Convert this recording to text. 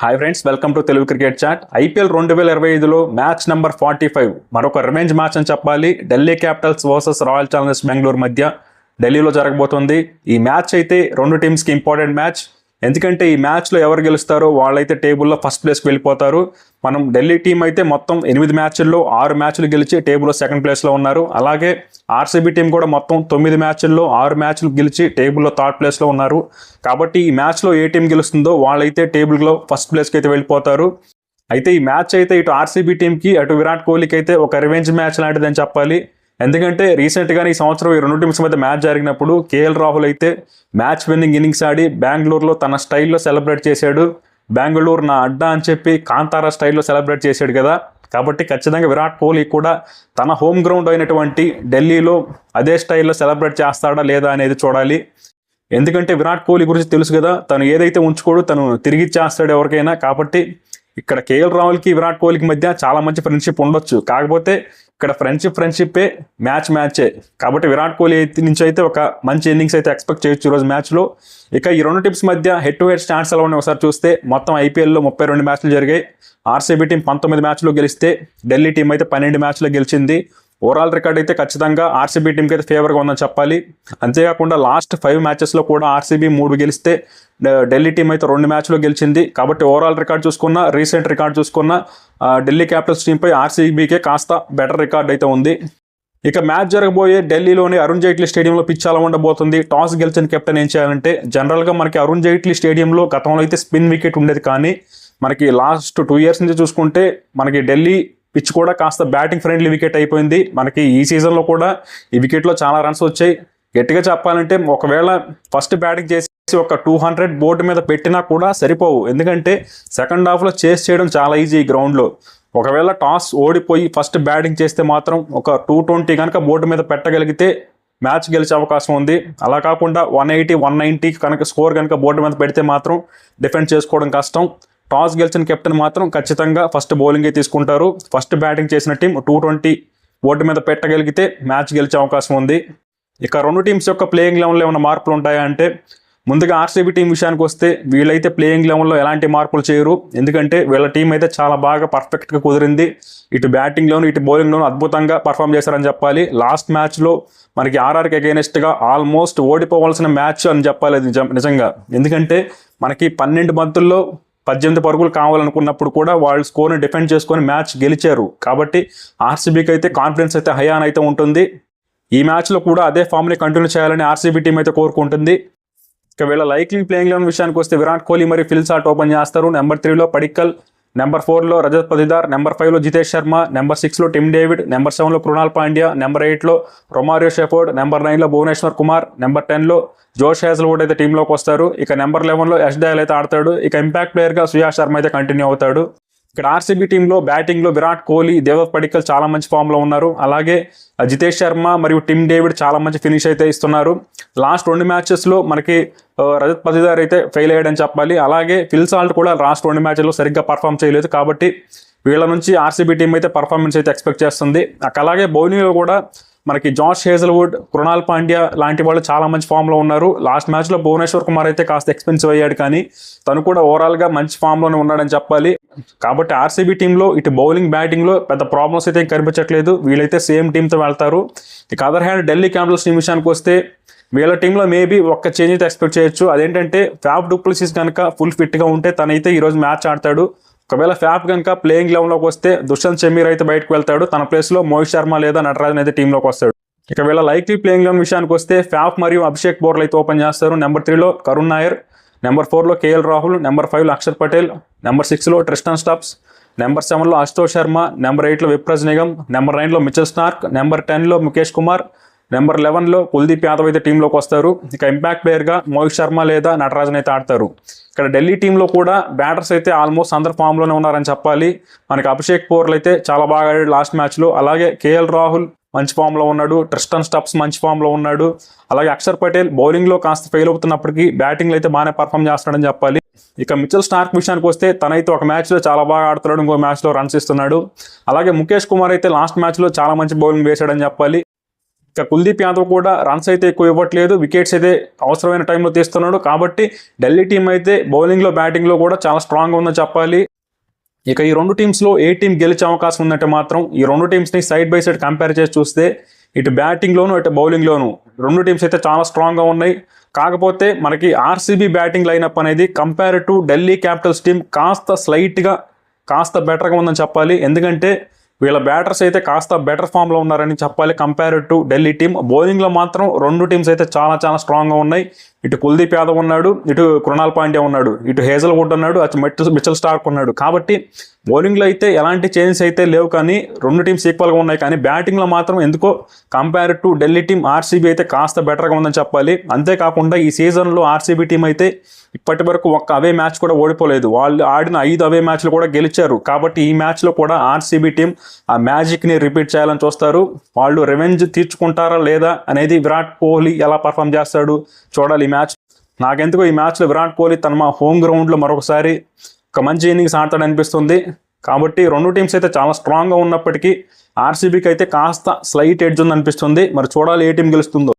Hi friends, welcome to Telugu cricket chat. IPL 2025లో match number 45 మరొక revenge match అని చెప్పాలి. Delhi Capitals versus Royal Challengers Bengaluru మధ్య ఢిల్లీలో జరగబోతోంది. ఈ మ్యాచ్ అయితే రెండు టీమ్స్కి ఇంపార్టెంట్ మ్యాచ్. ఎందుకంటే ఈ మ్యాచ్లో ఎవరు గెలుస్తారో వాళ్ళైతే టేబుల్లో ఫస్ట్ ప్లేస్కి వెళ్ళిపోతారు. మనం ఢిల్లీ టీం అయితే మొత్తం 8 మ్యాచ్ల్లో 6 మ్యాచ్లు గెలిచి టేబుల్లో సెకండ్ ప్లేస్లో ఉన్నారు. అలాగే ఆర్సీబీ టీం కూడా మొత్తం 9 మ్యాచ్ల్లో 6 మ్యాచ్లు గెలిచి టేబుల్లో థర్డ్ ప్లేస్లో ఉన్నారు. కాబట్టి ఈ మ్యాచ్లో ఏ టీం గెలుస్తుందో వాళ్ళైతే టేబుల్లో ఫస్ట్ ప్లేస్కి అయితే వెళ్ళిపోతారు. అయితే ఈ మ్యాచ్ అయితే ఇటు ఆర్సీబీ టీంకి అటు విరాట్ కోహ్లీకి అయితే ఒక రివెంజ్ మ్యాచ్ లాంటిదని చెప్పాలి. ఎందుకంటే రీసెంట్గానే ఈ సంవత్సరం ఈ రెండు టీమ్స్ మధ్య మ్యాచ్ జరిగినప్పుడు కేఎల్ రాహుల్ అయితే మ్యాచ్ విన్నింగ్ ఇన్నింగ్స్ ఆడి బెంగళూరులో తన స్టైల్లో సెలబ్రేట్ చేశాడు. బెంగళూరు నా అడ్డా అని చెప్పి కాంతారా స్టైల్లో సెలబ్రేట్ చేశాడు కదా. కాబట్టి ఖచ్చితంగా విరాట్ కోహ్లీ కూడా తన హోమ్ గ్రౌండ్ అయినటువంటి ఢిల్లీలో అదే స్టైల్లో సెలబ్రేట్ చేస్తాడా లేదా అనేది చూడాలి. ఎందుకంటే విరాట్ కోహ్లీ గురించి తెలుసు కదా, తను ఏదైతే ఉంచుకోడు తను తిరిగి ఇచ్చేస్తాడు ఎవరికైనా. కాబట్టి ఇక్కడ కేఎల్ రాహుల్కి విరాట్ కోహ్లీకి మధ్య చాలా మంచి ఫ్రెండ్షిప్ ఉండొచ్చు. కాకపోతే ఇక్కడ ఫ్రెండ్షిప్పే మ్యాచే. కాబట్టి విరాట్ కోహ్లీ నుంచి అయితే ఒక మంచి ఇన్నింగ్స్ అయితే ఎక్స్పెక్ట్ చేయొచ్చు ఈరోజు మ్యాచ్లో. ఇక ఈ రెండు టీమ్స్ మధ్య హెడ్ టు హెడ్ స్టాండ్స్ ఎలా ఉన్నాయి ఒకసారి చూస్తే మొత్తం ఐపీఎల్లో 32 మ్యాచ్లు జరిగాయి. ఆర్సీబీ టీం 19 మ్యాచ్లు గెలిస్తే ఢిల్లీ టీం అయితే 12 మ్యాచ్లు గెలిచింది. ఓవరాల్ రికార్డ్ అయితే ఖచ్చితంగా ఆర్సీబీ టీంకి అయితే ఫేవర్గా ఉందని చెప్పాలి. అంతేకాకుండా లాస్ట్ 5 మ్యాచెస్లో కూడా ఆర్సీబీ 3 గెలిస్తే ఢిల్లీ టీం అయితే 2 మ్యాచ్లో గెలిచింది. కాబట్టి ఓవరాల్ రికార్డ్ చూసుకున్న రీసెంట్ రికార్డ్ చూసుకున్న ఢిల్లీ క్యాపిటల్స్ టీంపై ఆర్సీబీకే కాస్త బెటర్ రికార్డ్ అయితే ఉంది. ఇక మ్యాచ్ జరగబోయే ఢిల్లీలోని అరుణ్ జైట్లీ స్టేడియంలో పిచ్ ఎలా ఉండబోతుంది. టాస్ గెలిచిన కెప్టెన్ ఏం చేయాలంటే, జనరల్గా మనకి అరుణ్ జైట్లీ స్టేడియంలో గతంలో అయితే స్పిన్ వికెట్ ఉండేది. కానీ మనకి లాస్ట్ 2 ఇయర్స్ నుంచి చూసుకుంటే మనకి ఢిల్లీ పిచ్ కూడా కాస్త బ్యాటింగ్ ఫ్రెండ్లీ వికెట్ అయిపోయింది. మనకి ఈ సీజన్లో కూడా ఈ వికెట్లో చాలా రన్స్ వచ్చాయి. గట్టిగా చెప్పాలంటే ఒకవేళ ఫస్ట్ బ్యాటింగ్ చేసి ఒక 200 బోర్డు మీద పెట్టినా కూడా సరిపోవు. ఎందుకంటే సెకండ్ హాఫ్లో చేస్ చేయడం చాలా ఈజీ ఈ గ్రౌండ్లో. ఒకవేళ టాస్ ఓడిపోయి ఫస్ట్ బ్యాటింగ్ చేస్తే మాత్రం ఒక 220 కనుక బోర్డు మీద పెట్టగలిగితే మ్యాచ్ గెలిచే అవకాశం ఉంది. అలా కాకుండా 180, 190 కనుక స్కోర్ కనుక బోర్డు మీద పెడితే మాత్రం డిఫెండ్ చేసుకోవడం కష్టం. టాస్ గెలిచిన కెప్టెన్ మాత్రం ఖచ్చితంగా ఫస్ట్ బౌలింగే తీసుకుంటారు. ఫస్ట్ బ్యాటింగ్ చేసిన టీం 220 బోర్డు మీద పెట్టగలిగితే మ్యాచ్ గెలిచే అవకాశం ఉంది. ఇక రెండు టీమ్స్ యొక్క ప్లేయింగ్ లెవెన్లో ఏమైనా మార్పులు ఉంటాయా అంటే, ముందుగా ఆర్సీబీ టీం విషయానికి వస్తే వీళ్ళైతే ప్లేయింగ్ లెవెన్లో ఎలాంటి మార్పులు చేయరు. ఎందుకంటే వీళ్ళ టీం అయితే చాలా బాగా పర్ఫెక్ట్గా కుదిరింది. ఇటు బ్యాటింగ్లోను ఇటు బౌలింగ్లోను అద్భుతంగా పర్ఫామ్ చేశారని చెప్పాలి. లాస్ట్ మ్యాచ్లో మనకి ఆర్ఆర్కి అగైనెస్ట్గా ఆల్మోస్ట్ ఓడిపోవాల్సిన మ్యాచ్ అని చెప్పాలి నిజంగా. ఎందుకంటే మనకి 12 బంతుల్లో 18 పరుగులు కావాలనుకున్నప్పుడు కూడా వాళ్ళు స్కోర్ని డిఫెండ్ చేసుకొని మ్యాచ్ గెలిచారు. కాబట్టి ఆర్సీబీకి అయితే కాన్ఫిడెన్స్ అయితే హై అని అయితే ఉంటుంది. ఈ మ్యాచ్లో కూడా అదే ఫామ్ని కంటిన్యూ చేయాలని ఆర్సీబీ టీం అయితే కోరుకుంటుంది. ఇక వీళ్ళ లైక్లీ ప్లేయింగ్ లెవెన్ విషయానికి వస్తే విరాట్ కోహ్లీ మరియు ఫిల్ సాల్ట్ ఓపెన్ చేస్తారు. నెంబర్ 3లో పడిక్కల్, నెంబర్ 4లో రజత్ పతిదార్, నెంబర్ 5లో జితేష్ శర్మ, నెంబర్ 6లో టిమ్ డేవిడ్, నెంబర్ 7లో కృణాల్ పాండ్యా, నెంబర్ 8లో రొమారియో షెఫర్డ్, నెంబర్ 9లో భువనేశ్వర్ కుమార్, నెంబర్ 10లో జోష్ హేజల్వుడ్ అయితే టీంలోకి వస్తారు. ఇక నెంబర్ 11లో యష్ దయాల్ అయితే ఆడతాడు. ఇక ఇంపాక్ట్ ప్లేయర్గా సుయాష్ శర్మ అయితే కంటిన్యూ అవుతాడు. ఇక్కడ ఆర్సీబీ టీంలో బ్యాటింగ్లో విరాట్ కోహ్లీ, దేవదత్ పడిక్కల్ చాలా మంచి ఫామ్లో ఉన్నారు. అలాగే జితేష్ శర్మ మరియు టిమ్ డేవిడ్ చాలా మంచి ఫినిష్ అయితే ఇస్తున్నారు. లాస్ట్ 2 మ్యాచెస్లో మనకి రజత్ పతిదార్ అయితే ఫెయిల్ అయ్యాడని చెప్పాలి. అలాగే ఫిల్ సాల్ట్ కూడా లాస్ట్ 2 మ్యాచ్ల్లో సరిగ్గా పర్ఫామ్ చేయలేదు. కాబట్టి వీళ్ళ నుంచి ఆర్సీబీ టీం అయితే పర్ఫార్మెన్స్ అయితే ఎక్స్పెక్ట్ చేస్తుంది. అలాగే బౌలింగ్లో కూడా మనకి జాష్ హేజల్వుడ్, కృణాల్ పాండ్యా లాంటి వాళ్ళు చాలా మంచి ఫామ్లో ఉన్నారు. లాస్ట్ మ్యాచ్లో భువనేశ్వర్ కుమార్ అయితే కాస్త ఎక్స్పెన్సివ్ అయ్యాడు, కానీ తను కూడా ఓవరాల్గా మంచి ఫామ్లోనే ఉన్నాడని చెప్పాలి. కాబట్టి ఆర్సీబీ టీంలో ఇటు బౌలింగ్ బ్యాటింగ్లో పెద్ద ప్రాబ్లమ్స్ అయితే కనిపించట్లేదు. వీళ్ళైతే సేమ్ టీంతో వెళ్తారు. ఇక other hand Delhi Capitals team విషయానికి వస్తే వీళ్ళ టీంలో మేబీ ఒక్క చేంజ్ అయితే ఎక్స్పెక్ట్ చేయొచ్చు. అదేంటంటే ఫ్యాఫ్ డు ప్లెసిస్ కనుక ఫుల్ ఫిట్గా ఉంటే తనైతే ఈరోజు మ్యాచ్ ఆడతాడు. ఒకవేళ ఫ్యాఫ్ కనుక ప్లేయింగ్ లెవెన్లోకి వస్తే దుష్యంత్ చమీర్ అయితే బయటకు వెళ్తాడు. తన ప్లేస్లో మోహిత్ శర్మ లేదా నటరాజన్ అయితే టీంలోకి వస్తాడు. ఇక వీళ్ళ లైక్లీ ప్లేయింగ్ లెవెన్ విషయానికి వస్తే ఫ్యాఫ్ మరియు అభిషేక్ బోర్లు అయితే ఓపెన్ చేస్తారు. నెంబర్ 3లో కరుణ్ నాయర్, నెంబర్ 4లో కేఎల్ రాహుల్, నెంబర్ 5లో అక్షర్ పటేల్, నెంబర్ 6లో ట్రిస్టన్ స్టబ్స్, నెంబర్ 7లో అశుతోష్ శర్మ, నెంబర్ 8లో విప్రజ్ నిగమ్, నెంబర్ 9లో మిచెల్ స్టార్క్, నెంబర్ 10లో ముఖేష్ కుమార్, నెంబర్ 11లో కుల్దీప్ యాదవ్ అయితే టీంలోకి వస్తారు. ఇక ఇంపాక్ట్ ప్లేయర్గా మోహిత్ శర్మ లేదా నటరాజన్ అయితే ఆడతారు. ఇక్కడ ఢిల్లీ టీంలో కూడా బ్యాటర్స్ అయితే ఆల్మోస్ట్ అందరు ఫామ్లోనే ఉన్నారని చెప్పాలి. మనకి అభిషేక్ పోర్లు అయితే చాలా బాగా ఆడాడు లాస్ట్ మ్యాచ్లో. అలాగే కేఎల్ రాహుల్ మంచి ఫామ్లో ఉన్నాడు. ట్రిస్టన్ స్టబ్స్ మంచి ఫామ్లో ఉన్నాడు. అలాగే అక్షర్ పటేల్ బౌలింగ్లో కాస్త ఫెయిల్ అవుతున్నప్పటికీ బ్యాటింగ్లో అయితే బాగానే పర్ఫామ్ చేస్తున్నాడని చెప్పాలి. ఇక మిచెల్ స్టార్క్ విషయానికి వస్తే తనైతే ఒక మ్యాచ్లో చాలా బాగా ఆడుతున్నాడు, ఇంకో మ్యాచ్లో రన్స్ ఇస్తున్నాడు. అలాగే ముఖేష్ కుమార్ అయితే లాస్ట్ మ్యాచ్లో చాలా మంచి బౌలింగ్ వేశాడని చెప్పాలి. ఇక కుల్దీప్ యాదవ్ కూడా రన్స్ అయితే ఎక్కువ ఇవ్వట్లేదు, వికెట్స్ అయితే అవసరమైన టైంలో తీస్తున్నాడు. కాబట్టి ఢిల్లీ టీం అయితే బౌలింగ్లో బ్యాటింగ్లో కూడా చాలా స్ట్రాంగ్గా ఉందని చెప్పాలి. ఇక ఈ రెండు టీమ్స్లో ఏ టీం గెలిచే అవకాశం ఉందంటే మాత్రం ఈ రెండు టీమ్స్ని సైడ్ బై సైడ్ కంపేర్ చేసి చూస్తే ఇటు బ్యాటింగ్లోను ఇటు బౌలింగ్లోను రెండు టీమ్స్ అయితే చాలా స్ట్రాంగ్గా ఉన్నాయి. కాకపోతే మనకి ఆర్సీబీ బ్యాటింగ్ లైనప్ అనేది compare to Delhi Capitals team కాస్త బెటర్గా ఉందని చెప్పాలి. ఎందుకంటే వీళ్ళ బ్యాటర్స్ అయితే కాస్త బెటర్ ఫామ్లో ఉన్నారని చెప్పాలి కంపేర్ టు ఢిల్లీ టీం. బౌలింగ్లో మాత్రం రెండు టీమ్స్ అయితే చాలా స్ట్రాంగ్గా ఉన్నాయి. ఇటు కుల్దీప్ యాదవ్ ఉన్నాడు, ఇటు కృణాల్ పాండ్యా ఉన్నాడు, ఇటు హేజల్వుడ్ ఉన్నాడు, అటు మిచెల్ స్టార్క్ ఉన్నాడు. కాబట్టి బౌలింగ్లో అయితే ఎలాంటి చేంజెస్ అయితే లేవు, కానీ రెండు టీమ్స్ ఈక్వల్గా ఉన్నాయి. కానీ బ్యాటింగ్లో మాత్రం ఎందుకో compare to Delhi team RCB అయితే కాస్త బెటర్గా ఉందని చెప్పాలి. అంతేకాకుండా ఈ సీజన్లో ఆర్సీబీ టీం అయితే ఇప్పటి వరకు ఒక్క అవే మ్యాచ్ కూడా ఓడిపోలేదు. వాళ్ళు ఆడిన 5 అవే మ్యాచ్లు కూడా గెలిచారు. కాబట్టి ఈ మ్యాచ్లో కూడా ఆర్సీబీ టీం ఆ మ్యాజిక్ని రిపీట్ చేయాలని చూస్తారు. వాళ్ళు రెవెంజ్ తీర్చుకుంటారా లేదా అనేది విరాట్ కోహ్లీ ఎలా పర్ఫామ్ చేస్తాడు చూడాలి ఈ మ్యాచ్. నాకెందుకో ఈ మ్యాచ్లో విరాట్ కోహ్లీ తన హోమ్ గ్రౌండ్లో మరొకసారి ఒక మంచి ఇన్నింగ్స్ ఆడతాడు అనిపిస్తుంది. కాబట్టి రెండు టీమ్స్ అయితే చాలా స్ట్రాంగ్గా ఉన్నప్పటికీ ఆర్సీబీకి అయితే కాస్త స్లైట్ ఎడ్జ్ ఉంది అనిపిస్తుంది. మరి చూడాలి ఏ టీం గెలుస్తుందో.